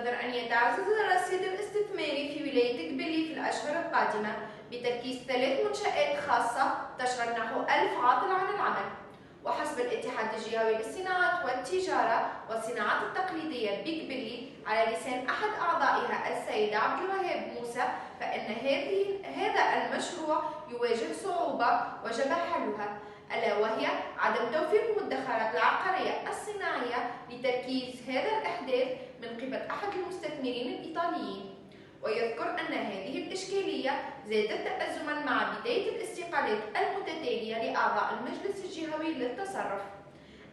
المنتظر أن يتعزز الرصيد الاستثماري في ولاية قبلي في الأشهر القادمة بتركيز 3 منشآت خاصة تشغل نحو 1000 عاطل عن العمل. وحسب الاتحاد الجهوي للصناعات والتجارة والصناعات التقليدية بقبلي على لسان أحد أعضائها السيد عبد الوهاب موسى، فإن هذا المشروع يواجه صعوبة وجب حلها، ألا وهي عدم توفير المدخرات العقارية الصناعية لتركيز هذا الإحداث من قبل أحد المستثمرين الإيطاليين. ويذكر أن هذه الإشكالية زادت تأزما مع بداية الاستقالات المتتالية لأعضاء المجلس الجهوي للتصرف.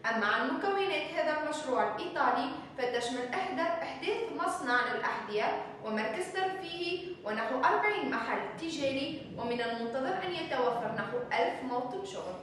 أما عن مكونات هذا المشروع الإيطالي فتشمل إحداث مصنع للأحذية ومركز ترفيهي ونحو 40 محل تجاري، ومن المنتظر أن يتوفر نحو 1000 موطن شغل.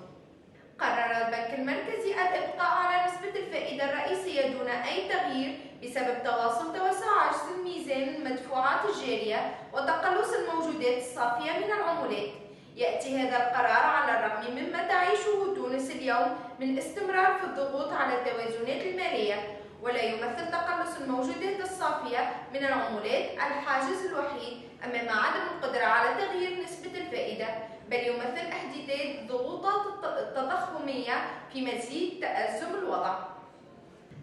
قرر البنك المركزي الإبقاء على نسبة الفائدة الرئيسية دون أي تغيير بسبب تواصل توسع عجز الميزان المدفوعات الجارية وتقلص الموجودات الصافية من العملات. يأتي هذا القرار على الرغم مما تعيشه تونس اليوم من استمرار في الضغوط على التوازنات المالية، ولا يمثل تقلص الموجودات الصافية من العملات الحاجز الوحيد أمام عدم القدرة على تغيير نسبة الفائدة، بل يمثل احتداد ضغوطات تضخمية في مزيد تأزم الوضع.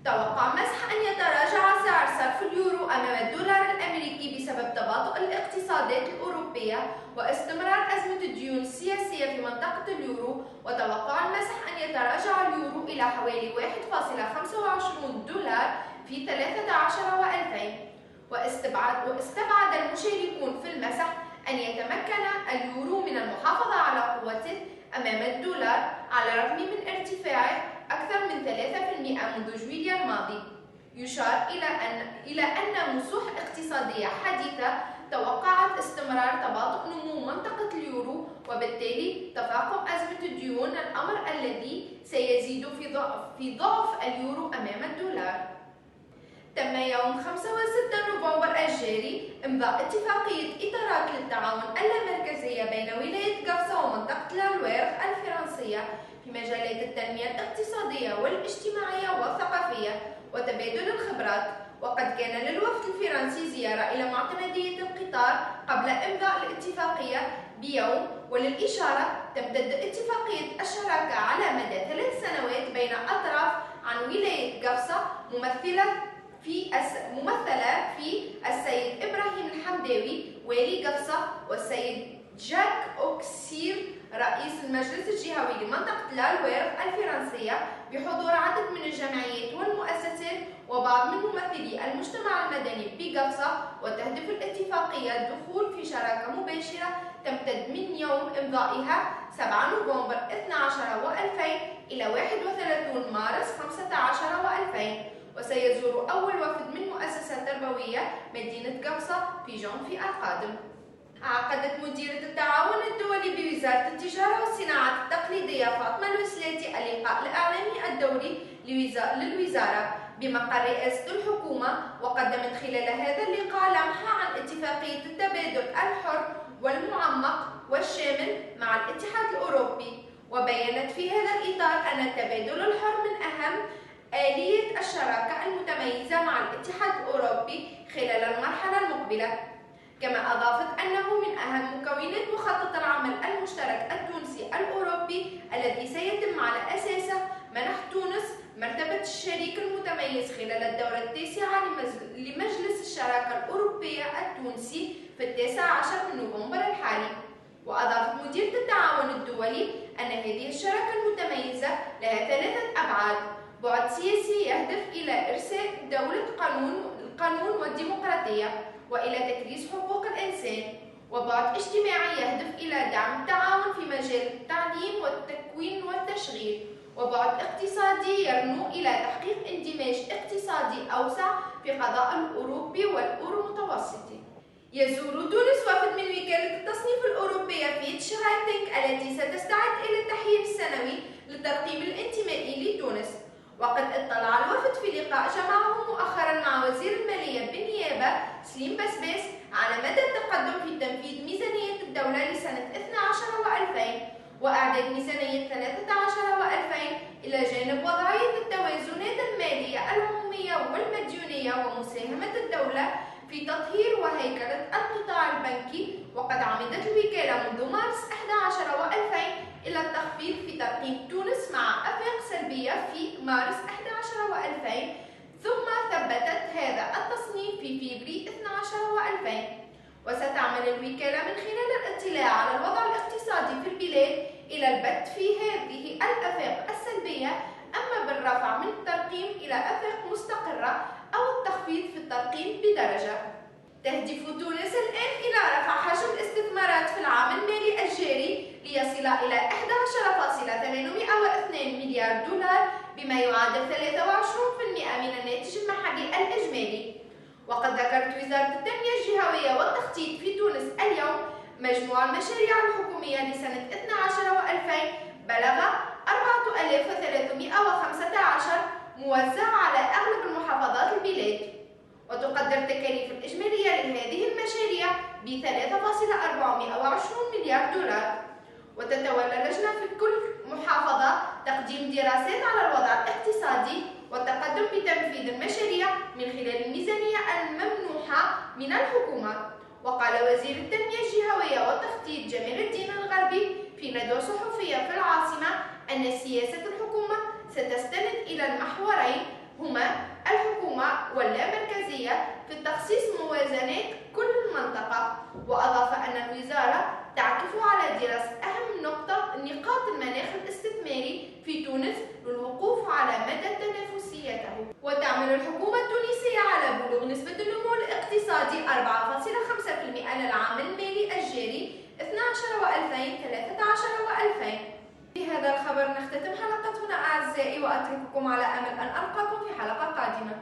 توقع مسح أن يتراجع سعر صرف اليورو أمام الدولار الأمريكي بسبب تباطؤ الاقتصادات الأوروبية واستمرار أزمة الديون السياسية في منطقة اليورو، وتوقع المسح أن يتراجع اليورو إلى حوالي 1.25 دولار في 13 و2000. واستبعد المشاركون في المسح أن يتمكن اليورو من المحافظة على قوته أمام الدولار على الرغم من ارتفاعه أكثر من 3% منذ جويليا الماضي. يشار إلى أن مسوح اقتصادية حديثة توقعت استمرار تباطؤ نمو منطقة اليورو وبالتالي تفاقم أزمة الديون، الأمر الذي سيزيد في ضعف اليورو أمام الدولار. تم يوم 5 و6 نوفمبر الجاري إمضاء اتفاقية إطارات للتعاون اللامركزية بين ولاية قفصة ومنطقة لالويرغ الفرنسية في مجالات التنمية الاقتصادية والاجتماعية والثقافية وتبادل الخبرات. وقد كان للوفد الفرنسي زيارة إلى معتمدية القطار قبل إمضاء الاتفاقية بيوم، وللإشارة تمتد اتفاقية الشراكة على مدى 3 سنوات بين أطراف عن ولاية قفصة ممثلة في السيد إبراهيم الحمداوي والي قفصة والسيد جاك أوكسير رئيس المجلس الجهوي لمنطقة لالويرغ الفرنسية، بحضور عدد من الجمعيات والمؤسسات وبعض من ممثلي المجتمع المدني بقفصة. وتهدف الاتفاقية الدخول في شراكة مباشرة تمتد من يوم إمضائها 7 نوفمبر 12 و2000 إلى 31 مارس 15 و2000. وسيزور أول وفد من مؤسسة تربوية مدينة قفصة في جانفي القادم. عقدت مديرة التعاون الدولي بوزارة التجارة والصناعات التقليدية فاطمة الوسلاتي اللقاء الإعلامي الدوري للوزارة بمقر رئاسة الحكومة، وقدمت خلال هذا اللقاء لمحة عن اتفاقية التبادل الحر والمعمق والشامل مع الاتحاد الأوروبي. وبيّنت في هذا الإطار أن التبادل الحر من أهم آلية الشراكة المتميزة مع الاتحاد الأوروبي خلال المرحلة المقبلة. كما أضافت أنه من أهم مكونات مخطط العمل المشترك التونسي الأوروبي الذي سيتم على أساسه منح تونس مرتبة الشريك المتميز خلال الدورة التاسعة لمجلس الشراكة الأوروبية التونسي في 19 من نوفمبر الحالي. وأضافت مديرة التعاون الدولي أن هذه الشراكة المتميزة لها 3 أبعاد: بعد سياسي يهدف إلى إرساء دولة القانون والديمقراطية وإلى تكريس حقوق الإنسان، وبعد اجتماعي يهدف إلى دعم التعاون في مجال التعليم والتكوين والتشغيل، وبعد اقتصادي يرنو إلى تحقيق اندماج اقتصادي أوسع في القضاء الأوروبي والأورو متوسطي. يزور تونس وفد من وكالة التصنيف الأوروبية فيتش راتينج التي ستستعد إلى التحليل السنوي للترقيم الانتمائي لتونس. وقد اطلع الوفد في لقاء جمعه مؤخرا مع وزير المالية بالنيابة سليم بسباس على مدى التقدم في تنفيذ ميزانية الدولة لسنة 12 و2000 وإعداد ميزانية 13 و2000 إلى جانب وضعية التوازنات المالية العمومية والمديونية ومساهمة الدولة الدولة في تطهير وهيكلة القطاع البنكي، وقد عمدت الوكالة منذ مارس 11 و2000 إلى التخفيض في ترقيم تونس مع أفاق سلبية في مارس 11 و2000، ثم ثبتت هذا التصنيف في فبراير 12 و2000. وستعمل الوكالة من خلال الاطلاع على الوضع الاقتصادي في البلاد إلى البت في هذه الآفاق السلبية، أما بالرفع من الترقيم إلى آفاق مستقرة أو التخفيض في الترقيم بدرجة. تهدف تونس الآن إلى رفع حجم الاستثمارات في العام المالي الجاري ليصل إلى 11.802 مليار دولار، بما يعادل 23% من الناتج المحلي الإجمالي. وقد ذكرت وزارة التنمية الجهوية والتخطيط في تونس اليوم مجموع المشاريع الحكومية لسنة 12 و2000 بلغ 4315 موزع على أغلب المحافظات البلاد. وتقدر التكاليف الإجمالية لهذه المشاريع ب 3.420 مليار دولار. وتتولى اللجنة في كل محافظة تقديم دراسات على الوضع الاقتصادي والتقدم بتنفيذ المشاريع من خلال الميزانية الممنوحة من الحكومة. وقال وزير التنمية الجهوية والتخطيط جمال الدين الغربي في ندوة صحفية في العاصمة أن سياسة الحكومة ستستند إلى المحورين، هما الحكومة واللامركزية في تخصيص موازنات كل المنطقة. وأضاف أن الوزارة تعكف على دراسة أهم نقاط المناخ الاستثماري في تونس للوقوف على مدى تنافسيته. وتعمل الحكومة التونسية على بلوغ نسبة النمو الاقتصادي 4.5% للعام المالي الجاري 12 و2000 13 و2000. بهذا الخبر نختتم حلقتنا أعزائي، وأترككم على أمل أن ألقاكم في حلقة قادمة.